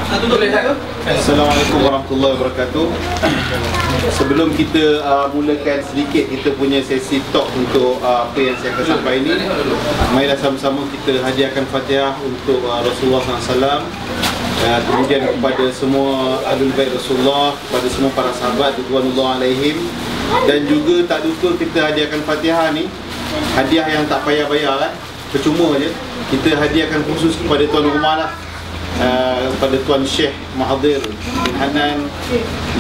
Assalamualaikum warahmatullahi wabarakatuh. Sebelum kita mulakan sedikit kita punya sesi talk untuk apa yang saya akan sampaikan ini, marilah sama-sama kita hadiahkan Fatihah untuk Rasulullah SAW, kemudian kepada semua ahlul bait Rasulullah, kepada semua para sahabat ridwanullah alaihim, dan juga tak lupa kita hadiahkan Fatihah ni, hadiah yang tak payah bayar kan, percuma je. Kita hadiahkan khusus kepada tuan rumah lah, kepada Tuan Syekh Mahathir bin Hanan,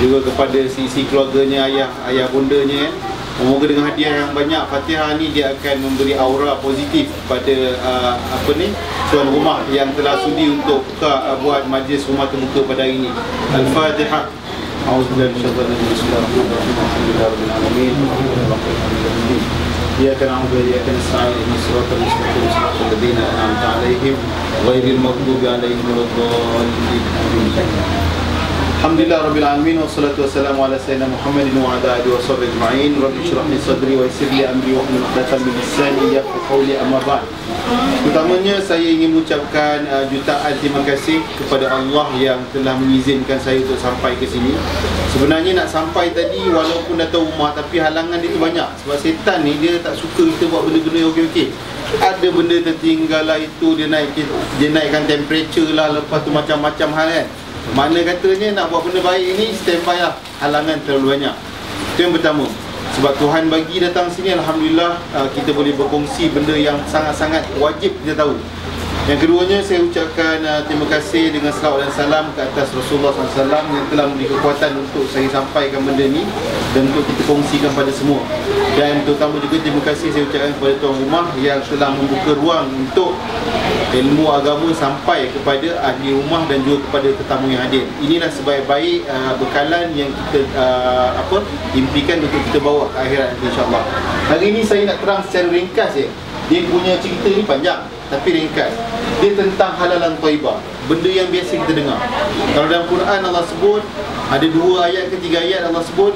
juga kepada sisi keluarganya, ayah bundanya kan. Semoga dengan hadiah yang banyak Fatihah ni dia akan memberi aura positif pada tuan rumah yang telah sudi untuk buat majlis rumah terbuka pada hari ini. Al-Fatihah. A'udzubillahi minasyaitonir rajim. Bismillahirrahmanirrahim. Alhamdulillahirabbil alamin. Iyyaka na'budu wa iyyaka nasta'in. Ihdinas siratal mustaqim. Siratal ladzina an'amta 'alaihim ghairil maghdubi 'alaihim waladdallin. Alhamdulillah rabbil alamin, wassalatu wassalamu ala sayyidina Muhammadin wa ala alihi washabbihi ajma'in. Rabbi shrah li sadri wa yassir li amri wahlul 'uqdatam min lisani yafqahu qawli. Amma ba'd. Pertamanya saya ingin mengucapkan jutaan terima kasih kepada Allah yang telah mengizinkan saya untuk sampai ke sini. Sebenarnya nak sampai tadi walaupun datang rumah, tapi halangan dia tu banyak. Sebab setan ni dia tak suka kita buat benda-benda yang okey-okey. Ada benda tertinggal lah, itu dia naikkan temperature lah, lepas tu macam-macam hal kan. Mana katanya nak buat benda baik ni, standby lah, halangan terlalu banyak. Itu yang pertama. Sebab Tuhan bagi datang sini, Alhamdulillah, kita boleh berkongsi benda yang sangat-sangat wajib kita tahu. Yang keduanya, saya ucapkan terima kasih dengan selawat dan salam ke atas Rasulullah SAW yang telah memberi kekuatan untuk saya sampaikan benda ni dan untuk kita kongsikan pada semua. Dan terutama juga terima kasih saya ucapkan kepada tuan rumah yang telah membuka ruang untuk ilmu agama sampai kepada ahli rumah dan juga kepada tetamu yang hadir. Inilah sebaik-baik bekalan yang kita impikan untuk kita bawa ke akhirat insya-Allah. Hari ini saya nak terang secara ringkas je. Dia punya cerita ni panjang tapi ringkas. Dia tentang halalan thayyibah, benda yang biasa kita dengar. Kalau dalam Quran Allah sebut, ada 2 ayat ke 3 ayat Allah sebut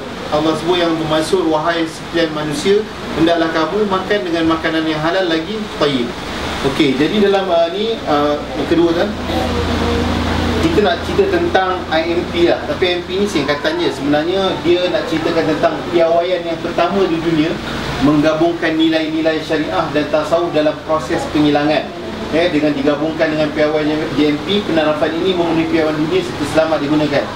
yang bermaksud, wahai sekalian manusia, hendaklah kamu makan dengan makanan yang halal lagi thayyib. Okey, jadi dalam yang kedua kan, kita nak cerita tentang IMP lah. Tapi IMP ni singkatannya, sebenarnya dia nak ceritakan tentang piawaian yang pertama di dunia menggabungkan nilai-nilai syariah dan tasawuf dalam proses penghilangan. Dengan digabungkan dengan piawaian JMP, penerapan ini memenuhi piawaian dunia serta selamat digunakan.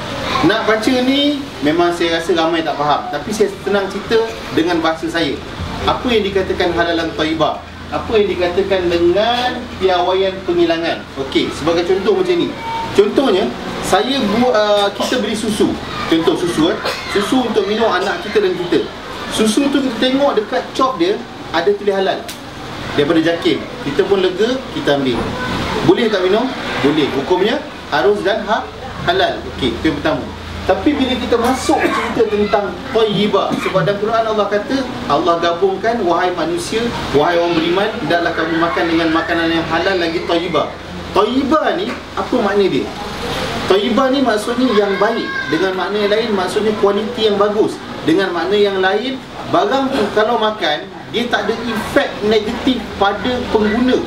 Nak baca ni memang saya rasa ramai tak faham, tapi saya senang cerita dengan bahasa saya. Apa yang dikatakan halalan thayyibah? Apa yang dikatakan dengan piawaian penghilangan? Okey, sebagai contoh macam ni. Contohnya, kita beli susu. Contoh susu susu untuk minum anak kita dan kita. Susu tu kita tengok dekat cop dia ada tulis halal daripada JAKIM. Kita pun lega, kita ambil. Boleh tak minum? Boleh. Hukumnya harus dan halal. Okey, itu yang pertama. Tapi bila kita masuk cerita tentang thayyibah, sebab dalam Quran Allah kata, Allah gabungkan, wahai manusia, wahai orang beriman, hendaklah kamu makan dengan makanan yang halal lagi thayyibah. Thayyibah ni apa makna dia? Thayyibah ni maksudnya yang baik. Dengan makna yang lain maksudnya kualiti yang bagus. Dengan makna yang lain, barang tu kalau makan, dia tak ada efek negatif pada pengguna.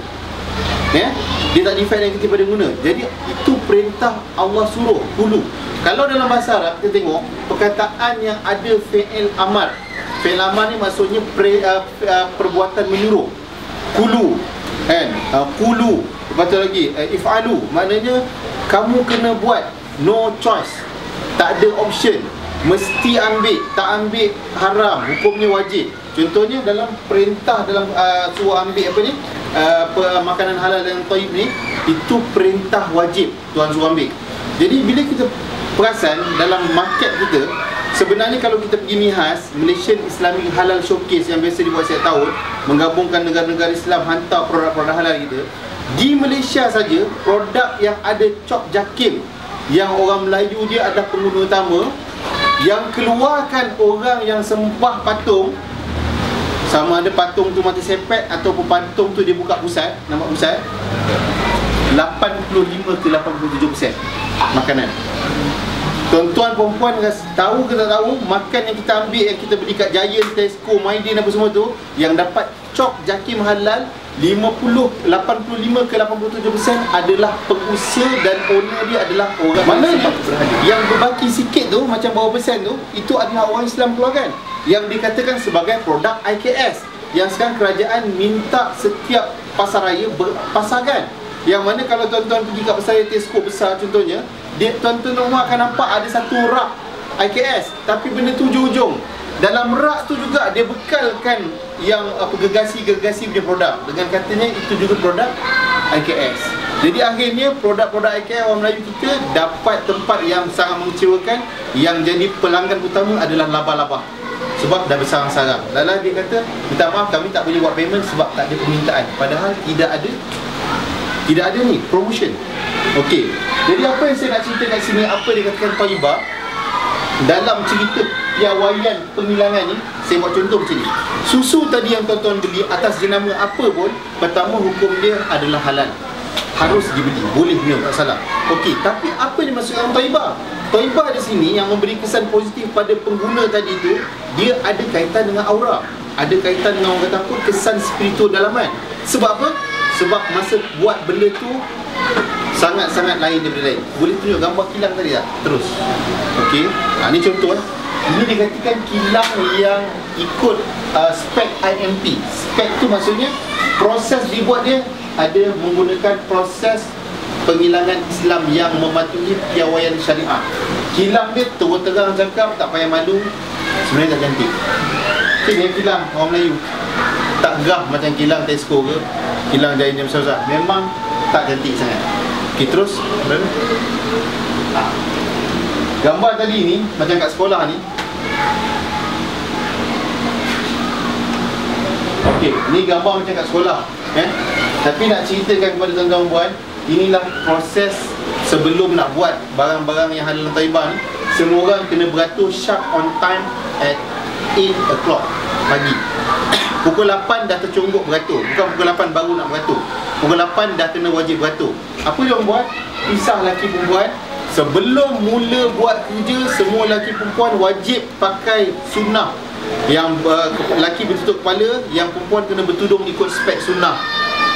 Dia tak ada efek negatif pada pengguna. Jadi itu perintah Allah suruh hulu. Kalau dalam bahasa Arab kita tengok perkataan yang ada fi'il amar. Fi'il amar ni maksudnya perbuatan menyuruh. Kulu kan? Kulu. Lepas tu lagi if'alu, maknanya kamu kena buat, no choice. Tak ada option, mesti ambil. Tak ambil haram, hukumnya wajib. Contohnya dalam perintah, dalam suruh ambil makanan halal dan thayyib ni, itu perintah wajib, Tuhan suruh ambil. Jadi bila kita perasan dalam market kita, sebenarnya kalau kita pergi MIHAS, Malaysian Islamic Halal Showcase yang biasa dibuat setiap tahun, menggabungkan negara-negara Islam hantar produk-produk halal kita. Di Malaysia saja, produk yang ada cop JAKIM, yang orang Melayu dia adalah pengguna utama, yang keluarkan orang yang sembah patung, sama ada patung tu mati sepet ataupun patung tu dia buka pusat, nampak pusat, 85 ke 87% makanan. Tuan-tuan, perempuan tahu ke tak tahu, makan yang kita ambil, yang kita beli kat Giant, Tesco, Maidin apa semua tu, yang dapat cop JAKIM halal 85 ke 87% adalah pengusaha dan owner dia adalah orang mana yang berbaki sikit tu, macam berapa persen tu, itu adalah orang Islam keluarkan, yang dikatakan sebagai produk IKS, yang sekarang kerajaan minta setiap pasar raya berpasarkan. Yang mana kalau tuan-tuan pergi kat pasar raya Tesco besar contohnya, dia tuan-tuan rumah akan nampak ada satu rak IKS, tapi benda tu ujung-ujung. Dalam rak tu juga dia bekalkan yang gergasi-gergasi punya produk, dengan katanya itu juga produk IKS. Jadi akhirnya produk-produk IKS orang Melayu kita dapat tempat yang sangat mengecewakan. Yang jadi pelanggan utama adalah laba-laba, sebab dah bersarang-sarang. Lalu dia kata, minta maaf kami tak boleh buat payment sebab tak ada permintaan. Padahal tidak ada ni promotion. Okey. Jadi apa yang saya nak cerita kat sini, apa dia katakan Thaibah dalam cerita piawaian penghilangan ni. Saya buat contoh macam ni. Susu tadi yang tuan-tuan beli atas jenama apa pun, pertama hukum dia adalah halal, harus dibeli, boleh minum, tak salah. Okey, tapi apa yang dimaksudkan Thaibah? Thaibah di sini yang memberi kesan positif pada pengguna tadi tu, dia ada kaitan dengan aura, ada kaitan dengan orang kata apa, kesan spiritual dalaman. Sebab apa? Sebab masa buat benda tu sangat-sangat lain daripada lain. Boleh tunjuk gambar kilang tadi tak? Terus. Okey. Ni contoh Ini dikatakan kilang yang ikut spek IMP. Spek tu maksudnya proses dibuat dia ada menggunakan proses penghilangan Islam yang mematuhi piawaian syariah. Kilang dia terus terang cakap, tak payah malu, sebenarnya tak cantik. Ini kilang orang Melayu tak gah macam kilang Tesco ke, kilang Giant besar-besar. Memang tak cantik sangat. Okey, terus gambar tadi ni macam kat sekolah ni. Okey, ni gambar macam kat sekolah, tapi nak ceritakan kepada tuan-tuan puan, inilah proses sebelum nak buat barang-barang yang halal Thaibah ni. Semua orang kena beratur sharp on time at 8 o'clock pagi. Pukul 8 dah tercungguk beratur. Bukan pukul 8 baru nak beratur. Pukul 8 dah kena wajib beratur. Apa yang buat? Pisah lelaki perempuan. Sebelum mula buat kerja, semua lelaki perempuan wajib pakai sunnah. Yang lelaki bertutup kepala, yang perempuan kena bertudung ikut spek sunnah.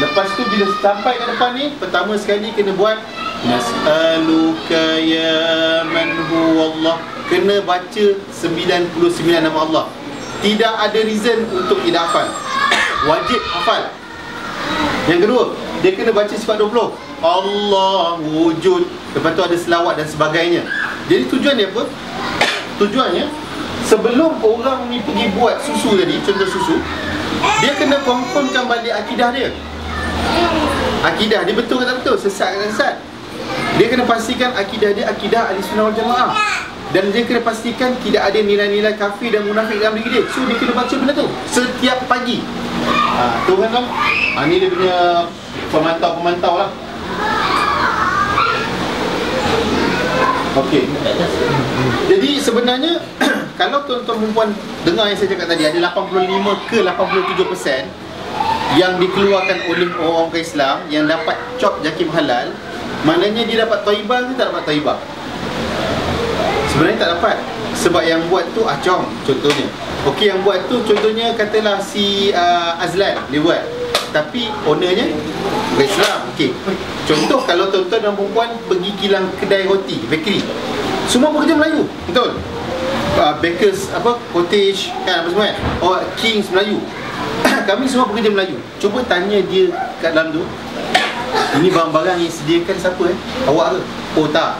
Lepas tu bila sampai ke depan ni, pertama sekali kena buat Nas'aluka ya man huwallah. Kena baca 99 nama Allah. Tidak ada reason untuk tidak hafal. Wajib hafal. Yang kedua, dia kena baca sifat 20. Allah wujud. Lepas tu ada selawat dan sebagainya. Jadi tujuan dia apa? Tujuannya, sebelum orang ni pergi buat susu tadi, contoh susu, dia kena confirmkan balik akidah dia. Akidah dia betul ke tak betul, sesat ke tak sesat. Dia kena pastikan akidah dia akidah ahli sunnah wal jamaah. Dan dia kena pastikan tidak ada nilai-nilai kafir dan munafik dalam diri dia. So dia kena baca benda tu setiap pagi. Tu kan tuan. Ni dia punya pemantau-pemantau lah. Okey. Jadi sebenarnya kalau tuan-tuan perempuan dengar yang saya cakap tadi, ada 85 ke 87% yang dikeluarkan oleh orang Islam yang dapat cop JAKIM halal. Maknanya dia dapat Thaibah ke tak dapat Thaibah? Sebenarnya tak dapat. Sebab yang buat tu Acong contohnya. Okey, yang buat tu contohnya katalah si Azlan dia buat, tapi ownernya bukan Islam. Okey, contoh kalau tuan-tuan dan perempuan pergi kilang kedai roti, bakery, semua pekerja Melayu, betul? Bakers apa, cottage kan, apa semua kan? Oh, Kings Melayu. Kami semua pekerja Melayu. Cuba tanya dia kat dalam tu, ini barang-barang yang sediakan siapa Awak ke? Oh tak,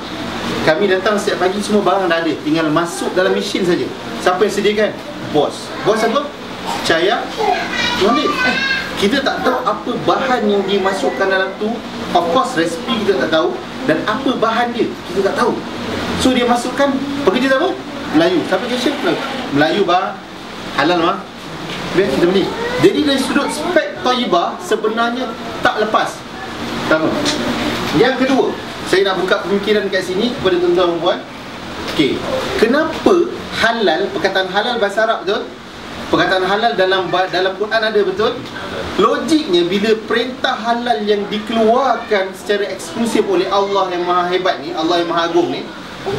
kami datang setiap pagi, semua barang dah ada, tinggal masuk dalam mesin saja. Siapa yang sediakan? Bos. Bos apa? Cahaya Tuan. Kita tak tahu apa bahan yang dimasukkan dalam tu. Of course resipi kita tak tahu, dan apa bahan dia kita tak tahu. So dia masukkan, pekerja siapa? Melayu. Siapa cashier? Melayu bah, halal mah, biar kita beli. Jadi dari sudut spek Thaibah sebenarnya tak lepas. Yang kedua, saya nak buka pemikiran kat sini kepada tuan-tuan dan puan. Okey, kenapa halal, perkataan halal bahasa Arab betul? Perkataan halal dalam Quran ada betul? Logiknya bila perintah halal yang dikeluarkan secara eksklusif oleh Allah yang maha hebat ni, Allah yang maha agung ni,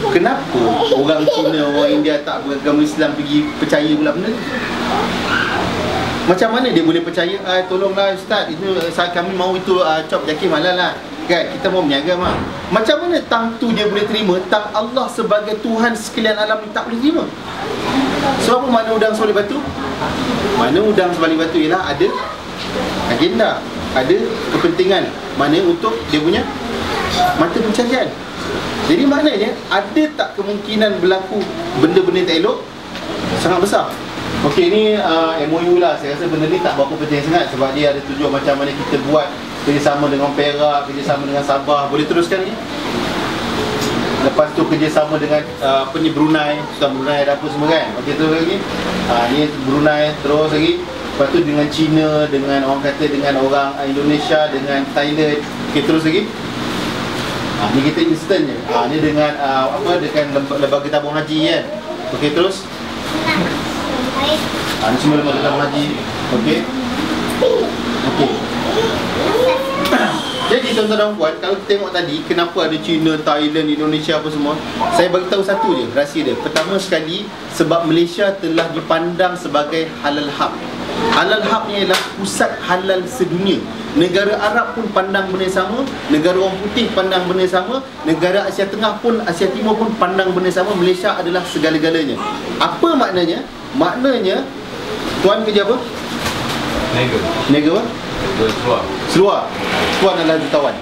kenapa orang Cina, orang India tak beragama Islam pergi percaya pula benda ni? Macam mana dia boleh percaya, tolonglah ustaz, itu kami mau itu cop jakim halal lah. Kan kita mau berniaga mah. Macam mana tang tu dia boleh terima, tang Allah sebagai Tuhan sekalian alam ni tak boleh terima? So apa makna udang sebalik batu? Mana udang sebalik batu ialah ada agenda, ada kepentingan, mana untuk dia punya mata pencarian. Jadi maknanya ada tak kemungkinan berlaku benda-benda tak elok? Sangat besar. Okey, ni MOU lah. Saya rasa benda ni tak berapa penting sangat sebab dia ada tujuan macam mana kita buat kerjasama dengan Perak, kerjasama dengan Sabah. Boleh teruskan ni? Lepas tu kerjasama dengan Brunei. Sultan Brunei ada apa semua kan? Okey, terus lagi. Ni Brunei, terus lagi. Lepas tu dengan China, dengan orang kata dengan orang Indonesia, dengan Thailand. Okey, terus lagi. Ni kita instant je. Ni dengan dengan lembaga tabung haji kan. Okey, terus. Ni semua lembaga tabung haji. Okey. Okey. Jadi tuan-tuan dan puan, kalau kita tengok tadi kenapa ada China, Thailand, Indonesia apa semua, saya bagi tahu satu je rahsia dia. Pertama sekali, sebab Malaysia telah dipandang sebagai halal hub. Halal hub ni ialah pusat halal sedunia. Negara Arab pun pandang benda sama, negara orang putih pandang benda sama, negara Asia Tengah pun, Asia Timur pun pandang benda sama. Malaysia adalah segala-galanya. Apa maknanya? Maknanya tuan kerja apa? Niaga apa? Seluar. Tuan adalah jutawan.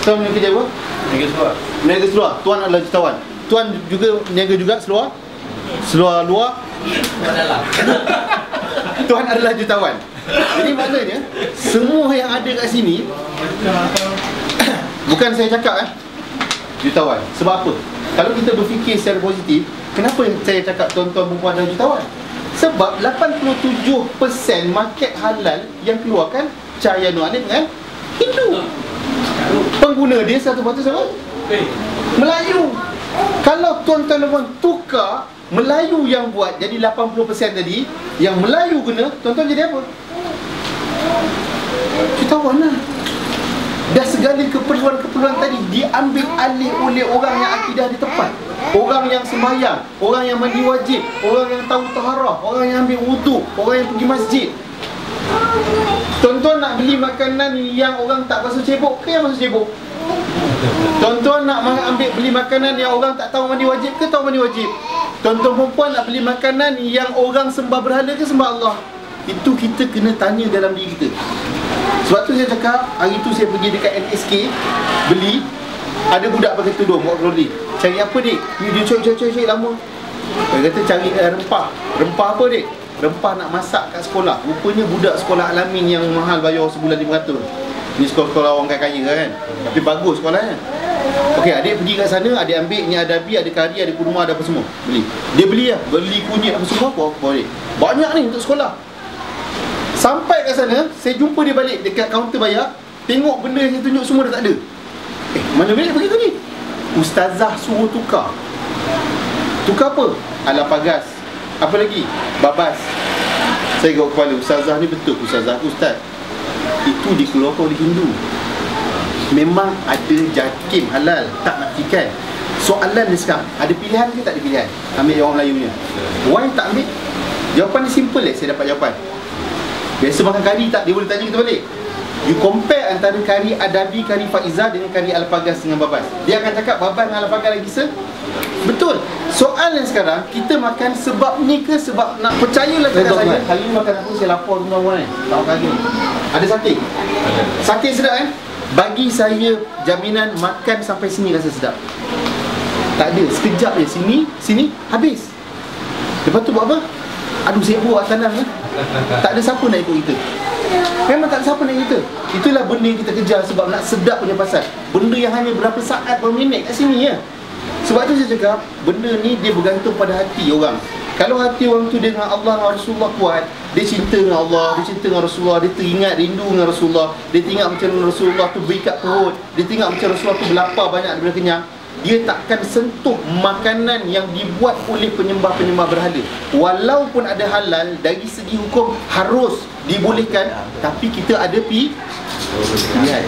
Tuan punya kerja apa? Niaga seluar. Tuan adalah jutawan. Tuan juga niaga juga seluar. Seluar luar. Tuan adalah jutawan. Jadi maknanya semua yang ada kat sini bukan saya cakap jutawan. Sebab apa? Kalau kita berfikir secara positif, kenapa saya cakap tuan-tuan perempuan adalah jutawan? Sebab 87% market halal yang keluarkan Cahaya Nur Alif dengan Hindu. Pengguna dia 1% siapa? Melayu. Kalau tuan-tuan dan puan tukar Melayu yang buat jadi 80% tadi, yang Melayu guna, tuan-tuan jadi apa? Jutawan lah. Dah segala keperluan-keperluan tadi diambil alih oleh orang yang akidah dia tepat, orang yang sembahyang, orang yang mandi wajib, orang yang tahu taharah, orang yang ambil wudu, orang yang pergi masjid. Tuan-tuan nak beli makanan yang orang tak basuh cebok ke yang basuh cebok? Tuan-tuan nak beli makanan yang orang tak tahu mandi wajib ke tahu mandi wajib? Tuan-tuan perempuan nak beli makanan yang orang sembah berhala ke sembah Allah? Itu kita kena tanya dalam diri kita. Sebab tu saya cakap, hari tu saya pergi dekat NSK beli, ada budak pakai tudung buat rolling. Cari apa dik? Dia cari lama. Dia kata cari rempah. Rempah apa dik? Rempah nak masak kat sekolah. Rupanya budak sekolah Alamin yang mahal bayar sebulan 500. Ni sekolah orang kaya kan. Tapi bagus sekolahnya. Okey, adik pergi kat sana, adik ambil ni ada adabi, ada kari, ada kurma, ada apa semua. Beli. Dia beli lah, beli kunyit apa semua apa adik. Banyak ni untuk sekolah. Sampai kat sana, saya jumpa dia balik dekat kaunter bayar. Tengok benda yang saya tunjuk semua dah tak ada. Mana boleh begitu ni? Ustazah suruh tukar. Tukar apa? Alam pagas. Apa lagi? Babas. Saya gawat kepala, ustazah ni betul ustazah ustaz. Itu dikeluarkan oleh Hindu. Memang ada jakim halal, tak nafikan. Soalan ni sekarang, ada pilihan ke tak ada pilihan? Ambil orang Melayu punya. Why tak ambil? Jawapan ni simple saya dapat jawapan. Biasa makan kari tak? Dia boleh tanya kita balik. You compare antara kari Adabi, kari Faizah dengan kari Al-Pagas dengan Babas. Dia akan cakap Babas dengan Al-Pagas lagi betul. Soalan sekarang, kita makan sebab ni ke sebab nak? Percayalah kat saya, hari ni makan apa saya lapar rumah-rumah ni. Tahu kali ni ada sate. Sate sedap kan? Bagi saya jaminan makan sampai sini rasa sedap. Tak ada, sekejap je sini habis. Lepas tu buat apa? Aduh sibuk kat tanah ni. Tak ada siapa nak ikut kita. Memang tak ada siapa nak ikut kita. Itulah benda yang kita kejar sebab nak sedap punya pasal. Benda yang hanya berapa saat, berapa minit kat sini ya. Sebab tu saya cakap, benda ni dia bergantung pada hati orang. Kalau hati orang tu dengan Allah dan Rasulullah kuat, dia cinta dengan Allah, dia cinta dengan Rasulullah, dia teringat rindu dengan Rasulullah, dia teringat macam Rasulullah tu berikat perut, dia teringat macam Rasulullah tu berlapar banyak daripada kenyang, dia takkan sentuh makanan yang dibuat oleh penyembah-penyembah berhala. Walaupun ada halal, dari segi hukum harus dibolehkan, tapi kita ada pilihan.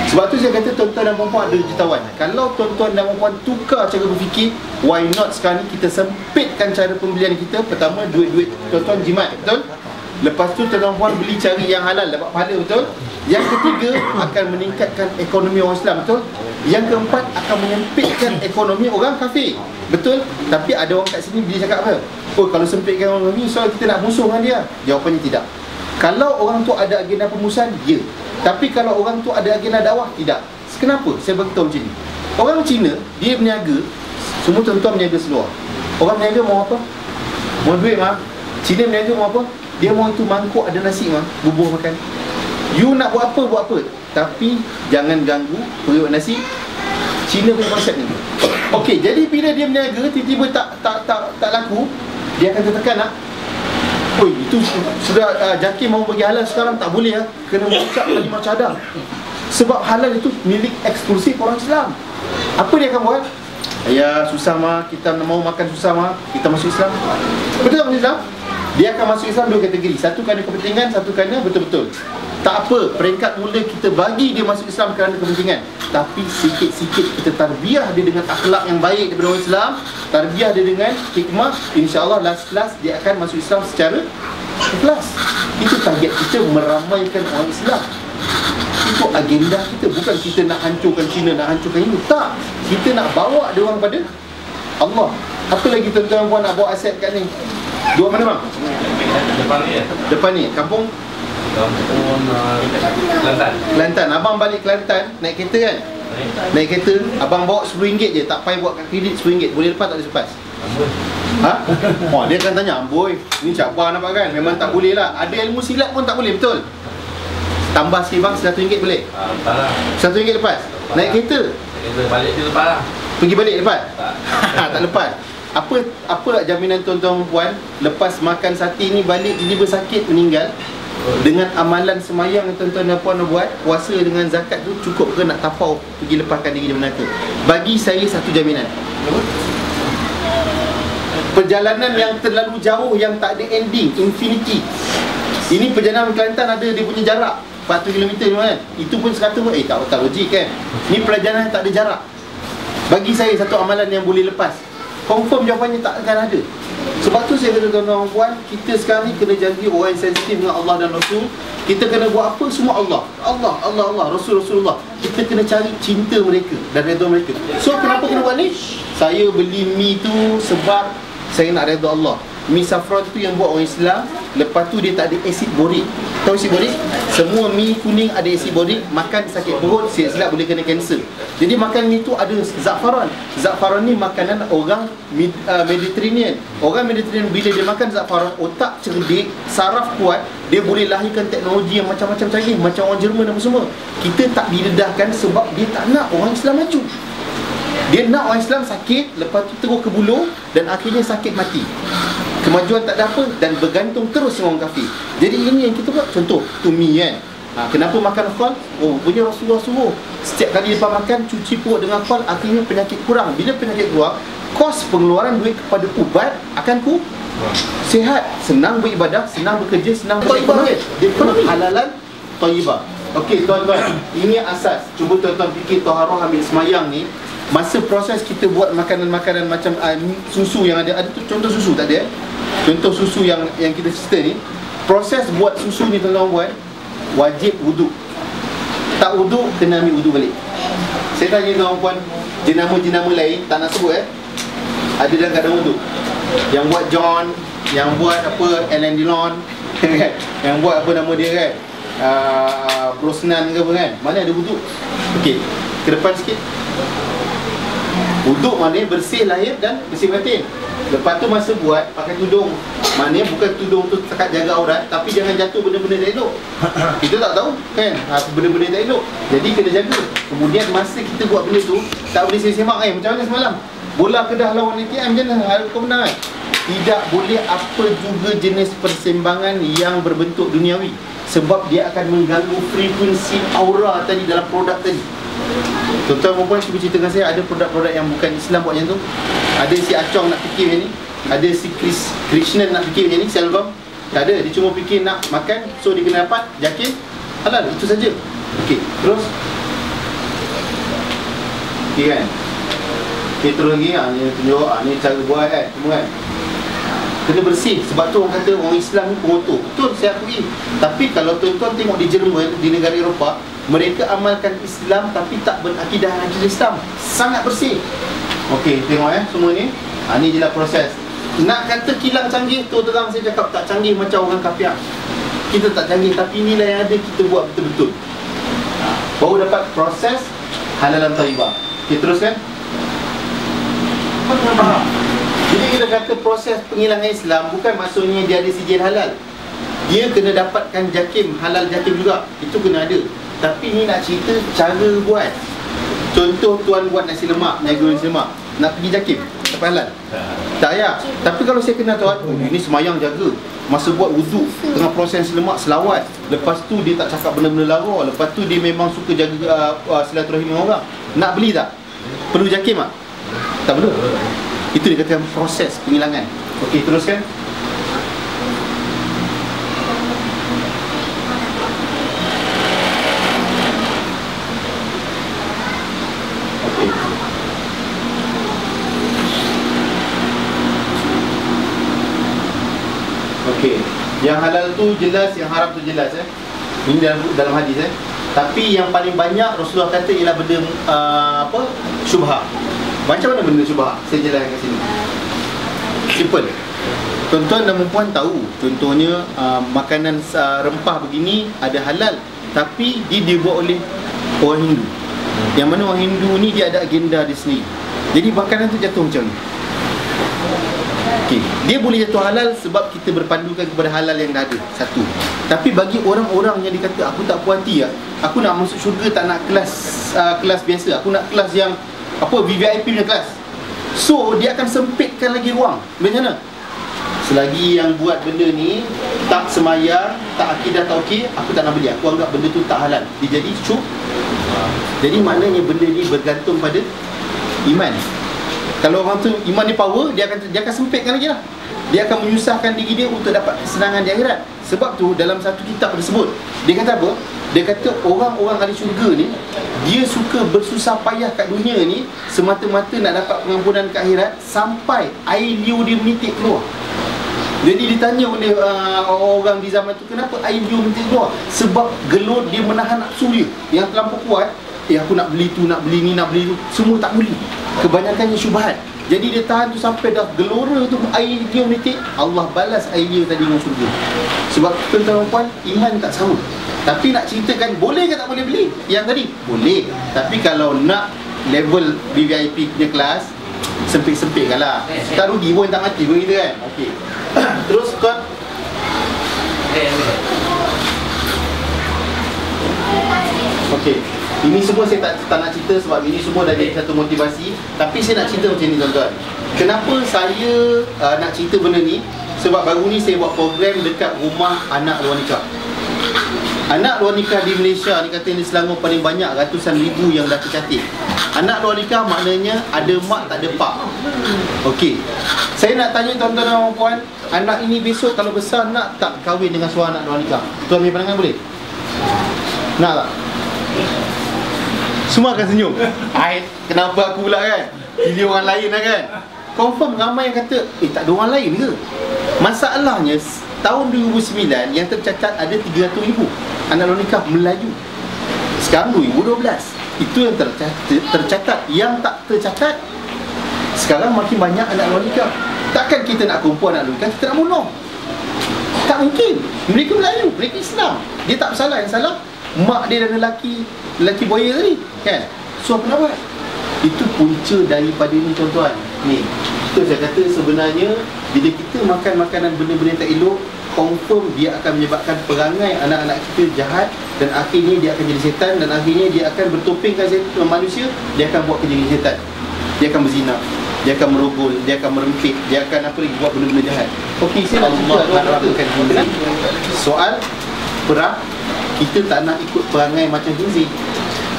Sebab tu saya kata tuan-tuan dan perempuan ada jutawan. Kalau tuan-tuan dan perempuan tukar cara berfikir, why not sekarang ni kita sempitkan cara pembelian kita. Pertama, duit-duit tuan-tuan jimat, betul? Lepas tu tuan-tuan puan beli cari yang halal, dapat pahala, betul? Yang ketiga, akan meningkatkan ekonomi orang Islam, betul? Yang keempat, akan menyempitkan ekonomi orang kafir, betul? Tapi ada orang kat sini dia cakap apa? Oh, kalau sempitkan ekonomi, soal kita nak musuh dengan dia. Jawapannya tidak. Kalau orang tu ada agenda pemusuhan, ya. Tapi kalau orang tu ada agenda dakwah, tidak. Kenapa? Saya beritahu macam ni. Orang Cina, dia berniaga. Semua tuan-tuan berniaga seluar. Orang berniaga mau apa? Mau duit mah. Cina berniaga mau apa? Dia mau itu mangkuk ada nasi mah, bubuh makan. You nak buat apa, buat apa. Tapi jangan ganggu periuk nasi. Cina punya konsep ni. Okey, jadi bila dia berniaga, tiba-tiba tak laku, dia akan tertekan nak. Oi, itu sudah Jakir mau bagi halal sekarang tak boleh lah. Kena mengucap kalimah syahadah. Sebab halal itu milik eksklusif orang Islam. Apa dia akan buat? Ya, susah mah, kita mau makan susah mah, kita masuk Islam. Betul tak masuk Islam? Dia akan masuk Islam dua kategori. Satu kerana kepentingan, satu kerana betul-betul. Tak apa, peringkat mula kita bagi dia masuk Islam kerana kepentingan. Tapi sikit-sikit kita tarbiyah dia dengan akhlak yang baik daripada orang Islam, tarbiyah dia dengan hikmah, insya-Allah last dia akan masuk Islam secara ikhlas. Itu target kita, meramaikan orang Islam. Itu agenda kita. Bukan kita nak hancurkan Cina, nak hancurkan Hindu. Tak. Kita nak bawa dia orang pada Allah. Apa lagi tuan-tuan puan nak bawa aset kat ni? Dua mana bang? Depan ni ya? Depan ni, kampung Kelantan. Kelantan. Abang balik Kelantan naik kereta kan? Naik kereta, abang bawa RM10 je, tak payah buat kredit RM10. Boleh lepas tak boleh lepas? Ha? Oh, dia akan tanya, "Amboi, ni cabar nampak kan? Memang tak boleh lah. Ada ilmu silat pun tak boleh, betul?" Tambah sikit bang, RM100 boleh? Tak lah. RM100 lepas? Naik kereta? Kita balik dia lepas lah. Pergi balik lepas? Tak. Tak lepas. Apa jaminan tuan-tuan puan lepas makan sate ni balik tiba-tiba sakit meninggal? Dengan amalan semayang yang tuan-tuan dan puan buat, puasa dengan zakat tu cukup ke nak tapau pergi lepaskan diri dari neraka? Bagi saya satu jaminan. Perjalanan yang terlalu jauh yang tak ada ending, infinity. Ini perjalanan Kelantan ada dia punya jarak 40 km ni kan. Itu pun sekata pun tak logik kan. Ni perjalanan yang tak ada jarak. Bagi saya satu amalan yang boleh lepas. Confirm jawapannya tak akan ada. Sebab tu saya kata tuan-tuan puan, kita sekarang ni kena jadi orang yang sensitif dengan Allah dan Rasul. Kita kena buat apa semua Allah, Rasulullah. Kita kena cari cinta mereka dan redha mereka. So kenapa kena buat ni? Saya beli mi tu sebab saya nak redha Allah. Mi saffron tu yang buat orang Islam. Lepas tu dia tak ada asid borik. Tahu asid borik? Semua mi kuning ada asid borik. Makan sakit perut, silap boleh kena kanser. Jadi makan mi tu ada za'faran. Za'faran ni makanan orang Mediterranean. Orang Mediterranean bila dia makan za'faran, otak cerdik, saraf kuat, dia boleh lahirkan teknologi yang macam-macam canggih, macam orang Jerman apa semua. Kita tak didedahkan sebab dia tak nak orang Islam maju. Dia nak orang Islam sakit, lepas tu terus ke buluh dan akhirnya sakit mati. Kemajuan tak ada apa dan bergantung terus dengan orang kafir. Jadi ini yang kita buat. Contoh, tu mi kan. Kenapa makan khal? Oh, punya Rasulullah suruh setiap kali lepas makan cuci perut dengan khal, akhirnya penyakit kurang. Bila penyakit kurang, kos pengeluaran duit kepada ubat akan sihat, senang beribadah, senang bekerja, senang berekonomi. Halalan thayyibah. Okey tuan-tuan, ini asas. Cuba tuan-tuan fikir taharah ambil semayang ni. Masa proses kita buat makanan-makanan macam susu yang ada tu contoh susu tak ada contoh susu yang kita cerita ni, proses buat susu ni tuan-tuan buat wajib wuduk. Tak wuduk kena ambil wuduk balik. Saya tanya tuan puan, jenama-jenama lain tak nak sebut ada dalam keadaan wuduk. Yang buat John, yang buat apa Alain Delon yang buat apa nama dia kan, Brosnan ke apa kan, mana ada wuduk. Okey, ke depan sikit. Wuduk maknanya bersih lahir dan bersih batin. Lepas tu masa buat pakai tudung, maknanya bukan tudung tu sekat jaga aurat, tapi jangan jatuh benda-benda tak elok. Kita tak tahu kan benda-benda tak elok, jadi kena jaga. Kemudian masa kita buat benda tu tak boleh semak macam mana semalam bola Kedah lawan ATM macam mana kau menang kan? Tidak boleh apa juga jenis persembangan yang berbentuk duniawi, sebab dia akan mengganggu frekuensi aura tadi dalam produk tadi. Tuan-tuan perempuan cuba cerita dengan saya, ada produk-produk yang bukan Islam buat macam tu? Ada si Acong nak fikir macam ni? Ada si Krishnan nak fikir macam ni? Si Albam? Tak ada, dia cuma fikir nak makan, so dia kena dapat Jakir halal, itu saja. Okey, terus okey kan? Okey, terus lagi ni tunjuk, ni cara buat kan, semua kan. kena bersih. Sebab tu orang kata orang Islam ni pengotor. Betul, saya akui. Tapi kalau tuan-tuan tengok di Jerman, di negara Eropah, mereka amalkan Islam tapi tak berakidah Islam. Sangat bersih. Okey, tengok semua ni. Ni je lah proses. Nak kata kilang canggih, tu terang saya cakap tak canggih macam orang kafir. Kita tak canggih, tapi inilah yang ada kita buat betul-betul. Baru dapat proses halalan thayyibah. Okey, teruskan. Jadi kita kata proses penghilangan Islam bukan maksudnya dia ada sijil halal. Dia kena dapatkan jakim, halal jakim juga. Itu kena ada. Tapi ni nak cerita cara buat. Contoh tuan buat nasi lemak, niaga nasi lemak, nak pergi jakim, tak halal? Tak payah. Tapi kalau saya kenal tuan, ini semayang jaga, masa buat wuduk, tengah proses nasi lemak, selawat. Lepas tu dia tak cakap benda-benda lara. Lepas tu dia memang suka jaga silaturahim dengan orang. Nak beli tak? Perlu jakim tak? Tak perlu. Itu dikatakan proses penghilangan. Okey, teruskan. Okey. Okey. Yang halal tu jelas, yang haram tu jelas Ini dalam hadis Tapi yang paling banyak Rasulullah kata ialah benda syubhah. Macam mana benda syubhah? Saya jelaskan kat sini. Simple. Tuan-tuan dan puan tahu, contohnya makanan rempah begini ada halal, tapi dia dibuat oleh orang Hindu. Yang mana orang Hindu ni dia ada agenda di sini. Jadi makanan tu jatuh macam ni. Okay. Dia boleh jatuh halal sebab kita berpandukan kepada halal yang dah ada. Satu. Tapi bagi orang-orang yang dikata aku tak puas hati aku nak masuk syurga, tak nak kelas biasa, aku nak kelas yang VVIP punya kelas. So dia akan sempitkan lagi ruang. Macam mana? Selagi yang buat benda ni tak semayang, tak akidah tauhid, aku tak nak beli. Aku anggap benda tu tak halal. Dia jadi Jadi maknanya benda ni bergantung pada iman. Kalau orang tu iman dia power, dia akan sempitkan lagi lah. Dia akan menyusahkan diri dia untuk dapat kesenangan di akhirat. Sebab tu dalam satu kitab tersebut, dia kata apa? Dia kata orang-orang ahli syurga ni, dia suka bersusah payah kat dunia ni semata-mata nak dapat pengampunan ke akhirat, sampai air liur dia menitik keluar. Jadi ditanya oleh orang di zaman tu, kenapa air liur menitik keluar? Sebab gelut dia menahan nafsu dia yang terlampau kuat. Aku nak beli tu, nak beli ni, nak beli tu, semua tak boleh. Kebanyakannya syubhat. Jadi dia tahan tu sampai dah gelora tu air dia menitik, Allah balas air dia tadi dengan syurga. Sebab tuan-tuan puan, iman tak sama. Tapi nak ceritakan boleh ke tak boleh beli yang tadi? Boleh. Tapi kalau nak level VVIP punya kelas, sempit-sempit lah. Tak rugi pun, tak mati pun kita kan. Okey. Terus tuan. Okey. Ini semua saya tak nak cerita sebab ini semua dah jadi satu motivasi. Tapi saya nak cerita macam ni tuan-tuan. Kenapa saya nak cerita benda ni? Sebab baru ni saya buat program dekat rumah anak luar nikah. Anak luar nikah di Malaysia ni kata ni Selangor paling banyak, ratusan ribu yang dah tercatat. Anak luar nikah maknanya ada mak tak ada pak. Okey. Saya nak tanya tuan-tuan dan puan, anak ini besok kalau besar nak tak kahwin dengan seorang anak luar nikah? Tuan punya pandangan boleh? Nak tak? Semua akan senyum. Kenapa aku pula kan? Pilih orang lain lah kan? Confirm ramai yang kata, tak ada orang lain ke? Masalahnya, tahun 2009 yang tercatat ada 300,000 anak luar nikah Melayu. Sekarang 2012. Itu yang tercatat. Yang tak tercatat, sekarang makin banyak anak luar nikah. Takkan kita nak kumpul anak luar nikah, kita nak bunuh? Tak mungkin. Mereka Melayu, mereka Islam. Dia tak bersalah, yang salah mak dia dan lelaki buaya tadi kan? So apa nak buat? Itu punca daripada ni tuan-tuan. Ni, itu saya kata sebenarnya bila kita makan makanan benda-benda yang tak elok, confirm dia akan menyebabkan perangai anak-anak kita jahat, dan akhirnya dia akan jadi setan, dan akhirnya dia akan bertopengkan manusia. Dia akan buat kerja setan. Dia akan berzina, dia akan merogol, dia akan merempit, dia akan apa lagi, buat benda-benda jahat. Okey, saya nak cerita soal perang. Kita tak nak ikut perangai macam khinzir.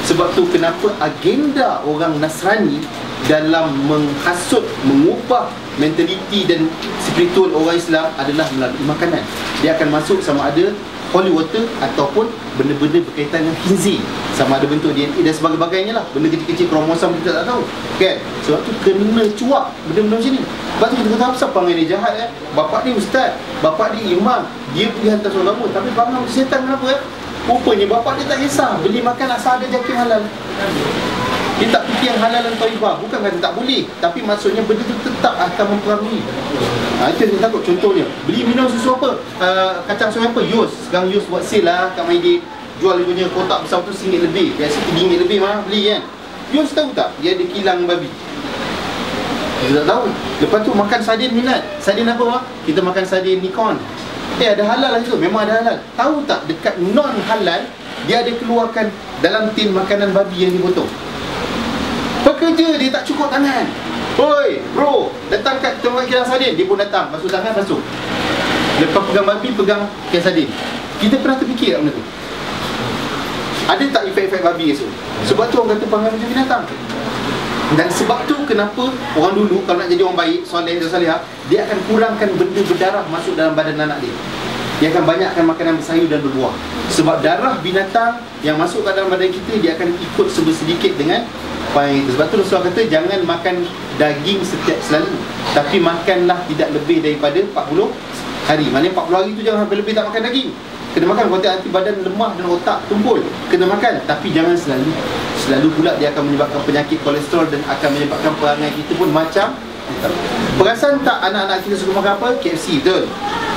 Sebab tu kenapa agenda orang Nasrani dalam menghasut, mengubah mentaliti dan spiritual orang Islam adalah melalui makanan. Dia akan masuk sama ada holy water ataupun benda-benda berkaitan dengan khinzir, sama ada bentuk DNA dan sebagainya lah. Benda kecil-kecil kromosom kita tak tahu kan. Sebab tu kena cuak benda-benda macam ni. Sebab tu kita kata apa perangai dia jahat kan. Bapak ni ustaz, bapak ni imam, dia pergi hantar seorang kamu, tapi perangai syaitan kenapa kan. Rupanya bapak dia tak kisah beli makan asal ada jakim halal. Dia tak fikir yang halal dan thayyibah. Bukan kata tak boleh, tapi maksudnya benda tu tetap akan mempengaruhi. Itu yang saya takut. Contohnya, beli minum susu apa? Kacang susu apa? Yus. Sekarang Yus buat sale lah kat Maidin. Jual dia punya kotak besar tu RM1 lebih. Biasa RM3 lebih mah beli kan. Yus tahu tak? Dia ada kilang babi. Kita tak tahu. Lepas tu makan sardin minat. Sardin apa mah? Kita makan sardin Nikon. Ada halal lah situ. Memang ada halal. Tahu tak? Dekat non halal, dia ada keluarkan dalam tin makanan babi yang dipotong. Pekerja dia tak cukup tangan. Hoi bro, datang kat tempat kilang sardin. Dia pun datang, basuh tangan, basuh. Lepas pegang babi, pegang kilang sardin. Kita pernah terfikir tak benda tu? Ada tak efek-efek babi esok? Sebab tu orang kata perangai macam binatang. Dan sebab tu kenapa orang dulu kalau nak jadi orang baik, soleh dan salihah, dia akan kurangkan benda berdarah masuk dalam badan anak dia. Dia akan banyakkan makanan bersayur dan berbuah. Sebab darah binatang yang masuk ke dalam badan kita, dia akan ikut sedikit dengan apa itu. Sebab tu Rasulullah kata jangan makan daging setiap selalu, tapi makanlah tidak lebih daripada 40 hari. Maknanya 40 hari tu jangan lebih tak makan daging. Kena makan kalau nanti badan lemah dan otak tumpul. Kena makan, tapi jangan selalu. Selalu pula dia akan menyebabkan penyakit kolesterol dan akan menyebabkan perangai kita pun macam. Perasan tak anak-anak kita suka makan apa? KFC, betul?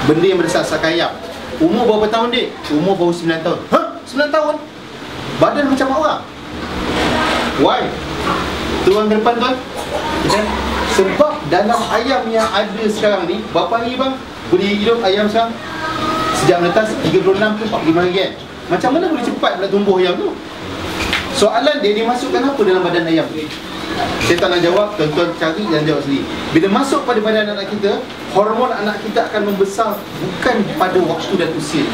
Benda yang berdasarkan ayam. Umur berapa tahun dek? Umur baru 9 tahun. 9 tahun? Badan macam orang. Why? Turun ke depan tuan. Sebab dalam ayam yang ada sekarang ni, berapa hari bang boleh hidup ayam sekarang? Sejak menetas 36 ke 45 hari kan. Macam mana boleh cepat pula tumbuh ayam tu? Soalan dia masukkan apa dalam badan ayam tu? Saya tak nak jawab, tuan-tuan cari dan jawab sendiri. Bila masuk pada badan anak kita, hormon anak kita akan membesar bukan pada waktu dan usia.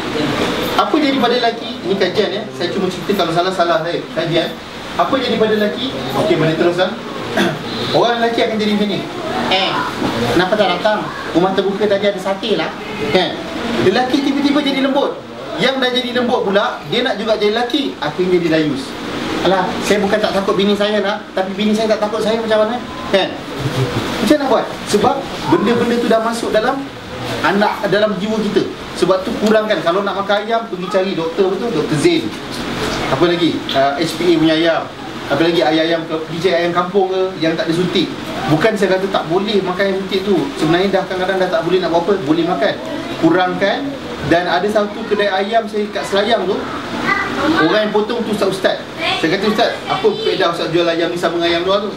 Apa jadi pada lelaki? Ini kajian ya. Saya cuma cerita, kalau salah-salah saya kajian. Apa jadi pada lelaki? Okey, mana teruskan? Orang lelaki akan jadi macam ni. Kenapa tak datang? Rumah terbuka tadi ada sate lah kan? Lelaki tiba-tiba jadi lembut. Yang dah jadi lembut pula, dia nak juga jadi lelaki, akhirnya dia layus. Alah, saya bukan tak takut bini saya nak, tapi bini saya tak takut saya macam mana? Kan? Macam nak buat? Sebab benda-benda tu dah masuk dalam anak, dalam jiwa kita. Sebab tu kurangkan. Kalau nak makan ayam, pergi cari doktor, betul? Dr. Zain. Apa lagi? HPA punya ayam. Apa lagi? Ayam pergi cari ayam kampung ke yang tak ada suntik. Bukan saya kata tak boleh makan ayam suntik tu. Sebenarnya dah kadang-kadang dah tak boleh nak buat apa. Boleh makan. Kurangkan. Dan ada satu kedai ayam saya kat Selayang tu, orang yang potong tu ustaz. Saya kata, ustaz, apa faedah ustaz jual ayam ni sama dengan ayam luar tu?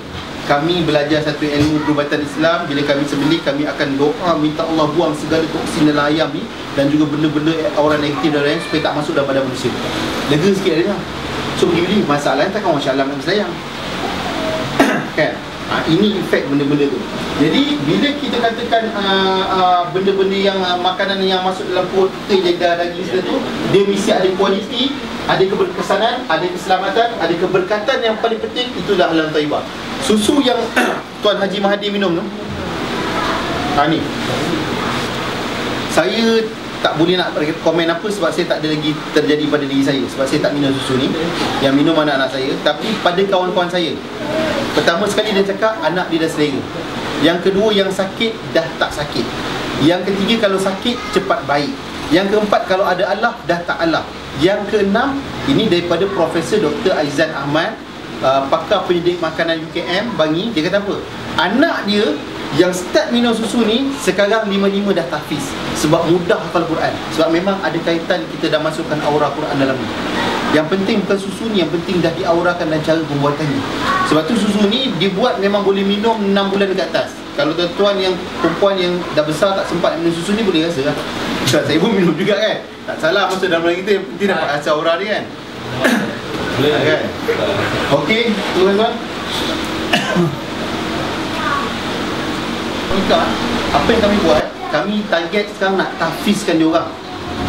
Kami belajar satu ilmu perubatan Islam. Bila kami sembelih, kami akan doa minta Allah buang segala toksin dalam ayam ni, dan juga benda-benda orang negatif dalam ayam supaya tak masuk dalam badan manusia. Lega sikit dia. So pergi beli. Masalahnya takkan orang Syalam nak berselayang kan? Ini efek benda-benda tu. Jadi bila kita katakan benda-benda yang makanan yang masuk dalam perut kita, jaga daging kita tu, dia mesti ada kualiti, ada keberkesanan, ada keselamatan, ada keberkatan. Yang paling penting itulah halal thayyibah. Susu yang Tuan Haji Mahathir minum tu, ni saya tak boleh nak komen apa, sebab saya tak ada lagi terjadi pada diri saya. Sebab saya tak minum susu ni. Yang minum anak-anak saya. Tapi pada kawan-kawan saya, pertama sekali dia cakap anak dia dah selera. Yang kedua, yang sakit dah tak sakit. Yang ketiga, kalau sakit cepat baik. Yang keempat, kalau ada Allah dah tak Allah. Yang keenam, ini daripada Profesor Dr. Aizan Ahmad, pakar pendidik makanan UKM Bangi. Dia kata apa? Anak dia yang start minum susu ni sekarang 5-5 dah tahfiz. Sebab mudah hafal Quran. Sebab memang ada kaitan, kita dah masukkan aura Quran dalam ni. Yang penting bukan susu ni, yang penting dah diaurakan dan cara pembuatannya. Sebab tu susu ni dibuat memang boleh minum 6 bulan ke atas. Kalau tuan-tuan yang perempuan yang dah besar tak sempat minum susu ni, boleh rasa lah. Saya pun minum juga kan. Tak salah masuk dalam badan kita, yang penting dapat rasa aura dia kan. Boleh kan? Okey, tuan-tuan. Apa yang kami buat, kami target sekarang nak tahfizkan dia orang.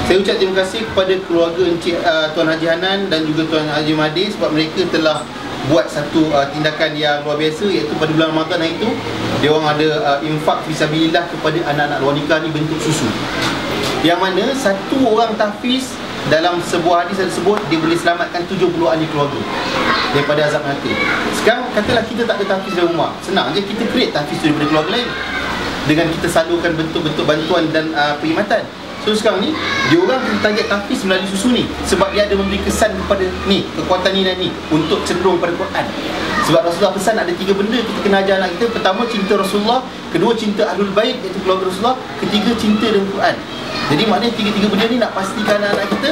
Saya ucap terima kasih kepada keluarga Encik Tuan Haji Hanan dan juga Tuan Haji Mahathir, sebab mereka telah buat satu tindakan yang luar biasa, iaitu pada bulan Ramadan hari itu dia orang ada infak fisabilillah kepada anak-anak luar nikah ni bentuk susu. Yang mana satu orang tahfiz dalam sebuah hadis ada sebut dia boleh selamatkan 70 ahli keluarga daripada azab neraka. Sekarang katalah kita tak ada tahfiz dalam rumah, senang je kita create tahfiz daripada keluarga lain dengan kita salurkan bentuk-bentuk bantuan dan perkhidmatan. So sekarang ni diorang target tahfiz melalui susu ni sebab dia ada memberi kesan kepada ni, kekuatan ni dan ni untuk cenderung pada Quran. Sebab Rasulullah pesan ada 3 benda kita kena ajar anak kita. Pertama, cinta Rasulullah. Kedua, cinta Ahlul Bait iaitu keluarga Rasulullah. Ketiga, cinta dengan Quran. Jadi maknanya 3 benda ni nak pastikan anak-anak kita.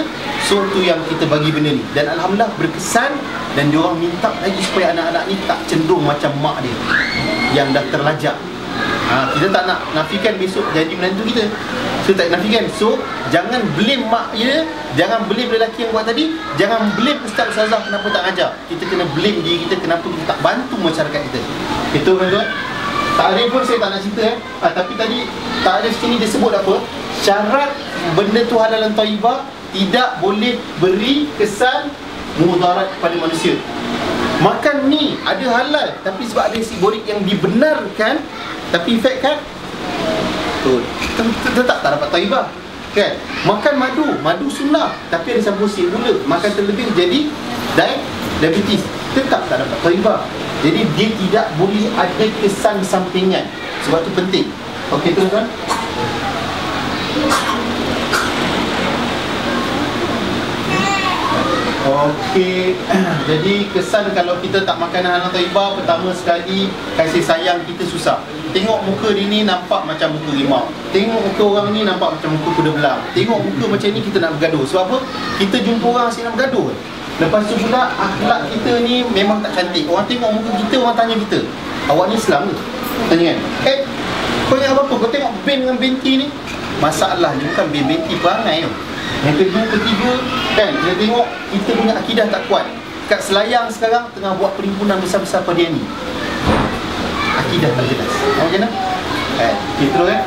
So tu yang kita bagi benda ni. Dan Alhamdulillah berkesan. Dan diorang minta lagi supaya anak-anak ni tak cenderung macam mak dia yang dah terlajak. Kita tak nak nafikan besok jadi menantu kita. So tak nafikan. So jangan blame mak dia, jangan blame lelaki yang buat tadi, jangan blame ustaz ustazah kenapa tak ajar. Kita kena blame diri kita kenapa kita tak bantu masyarakat kita. Itu tuan-tuan. Takrif pun saya tak nak cerita tapi tadi takrif sini dia sebut apa? Syarat benda tu halal dan thayyibah, tidak boleh beri kesan mudarat kepada manusia. Makan ni ada halal tapi sebab ada simbolik yang dibenarkan, tapi efek kan tetap tak dapat thayyibah kan. Makan madu sunnah tapi ada campur sirap gula, makan terlebih jadi diabetes, tetap tak dapat thayyibah. Jadi dia tidak boleh ada kesan sampingan. Sebab tu penting. Okey tuan-tuan. Okey. Jadi kesan kalau kita tak makan halal thayyibah, pertama sekali kasih sayang kita susah. Tengok muka dia ni nampak macam muka rimau. Tengok muka orang ni nampak macam muka kuda belang. Tengok muka macam ni kita nak bergaduh. Sebab apa? Kita jumpa orang asyik nak bergaduh. Lepas tu pula akhlak kita ni memang tak cantik. Orang tengok muka kita, orang tanya kita, awak ni Islam ke? Tanya kan? Kau ingat apa? Kau tengok bin dengan binti ni. Masalahnya bukan bin binti perangai tu. Yang kedua, ketiga kan, dia tengok kita punya akidah tak kuat. Kat Selayang sekarang tengah buat perhimpunan besar-besar pada ni. Akidah tak jelas. Macam mana? Kita terus kan?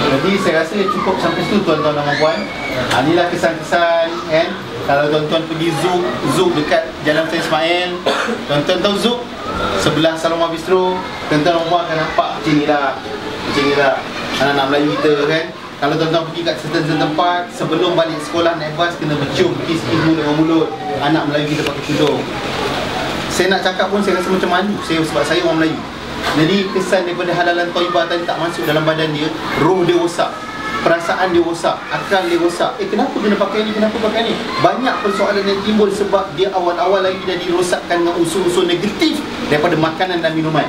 Jadi saya rasa cukup sampai situ tuan-tuan dan puan. Inilah kesan-kesan kan. Kalau tuan-tuan pergi Zouk dekat Jalan Saint Ismail, tuan-tuan tahu Zouk sebelah Saloma Bistro, tuan-tuan rumah akan nampak macam ni lah anak-anak Melayu kita kan. Kalau tuan-tuan pergi kat certain tempat, sebelum balik sekolah naik bas kena bercium kiss ibu dengan mulut anak Melayu kita pakai tudung. Saya nak cakap pun saya rasa macam malu sebab saya orang Melayu. Jadi kesan daripada halalan thayyibah tadi tak masuk dalam badan dia, roh dia rosak, perasaan dia rosak, akal dia rosak. Kenapa kena pakai ni, kenapa pakai ni? Banyak persoalan yang timbul sebab dia awal-awal lagi dah dirosakkan dengan unsur-unsur negatif daripada makanan dan minuman.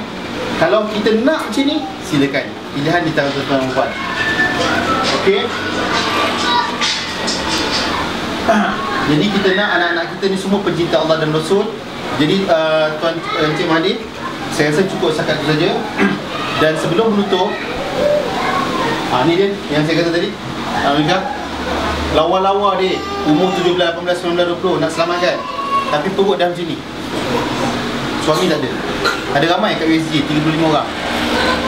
Kalau kita nak macam ni, silakan. Pilihan di tangan tuan-tuan dan puan. Okey. Jadi kita nak anak-anak kita ni semua pencinta Allah dan Rasul. Jadi Tuan Encik Mahathir, saya rasa cukup setakat itu saja. Dan sebelum menutup, ni dia yang saya kata tadi, Amerika lawa-lawa dia umur 17, 18, 19, 20 nak selamatkan, tapi perut dah macam ni, suami tak ada. Ada ramai kat USG 35 orang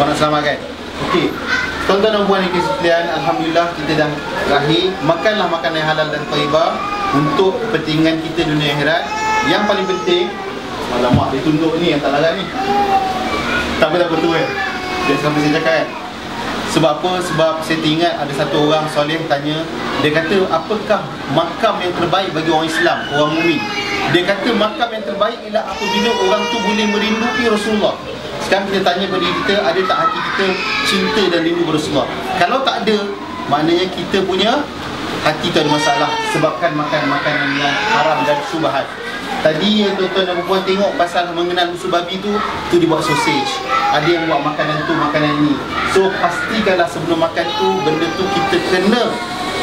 kau nak selamatkan. Okey, tuan-tuan dan puan yang sekalian, alhamdulillah kita dah berakhir. Makanlah makanan yang halal dan thayyibah untuk kepentingan kita dunia akhirat. Yang paling penting, alamak dia tunduk ni yang tak larat ni. Tak apa tu kan. Dia sampai saya cakap kan. Sebab apa? Sebab saya teringat ada satu orang soleh tanya, dia kata apakah makam yang terbaik bagi orang Islam, orang mukmin? Dia kata makam yang terbaik ialah apabila orang tu boleh merindui Rasulullah. Sekarang kita tanya pada diri kita, ada tak hati kita cinta dan rindu Rasulullah? Kalau tak ada, maknanya kita punya hati tu ada masalah, sebabkan makan makanan yang haram dan syubhat. Tadi yang tuan-tuan dan puan tengok pasal mengenal usul babi tu dibuat sausage. Ada yang buat makanan tu, makanan ni. So pastikanlah sebelum makan tu, benda tu kita kena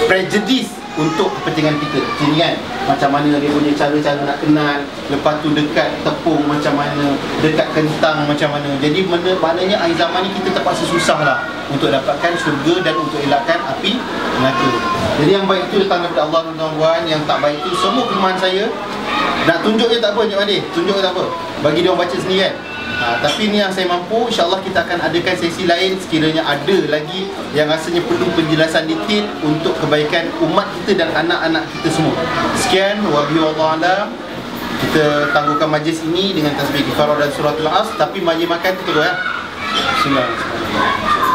prejudice untuk kepentingan kita. Macam ni kan, macam mana dia punya cara-cara nak kenal. Lepas tu dekat tepung macam mana, dekat kentang macam mana. Jadi maknanya akhir zaman ni kita terpaksa susah lah untuk dapatkan syurga dan untuk elakkan api neraka. Jadi yang baik itu datang daripada Allah, tuan-tuan. Yang tak baik itu semua kelemahan saya. Nak tunjuk je tak apa, Encik Mahathir, tunjuk je tak apa, bagi dia orang baca sendiri kan. Tapi ni yang saya mampu. InsyaAllah kita akan adakan sesi lain sekiranya ada lagi yang rasanya perlu penjelasan detail untuk kebaikan umat kita dan anak-anak kita semua. Sekian, wabillahi wallahu a'lam. Kita tangguhkan majlis ini dengan tasbih kifarah dan suratul As. Tapi majlis makan kita tu ya. Bismillahirrahmanirrahim.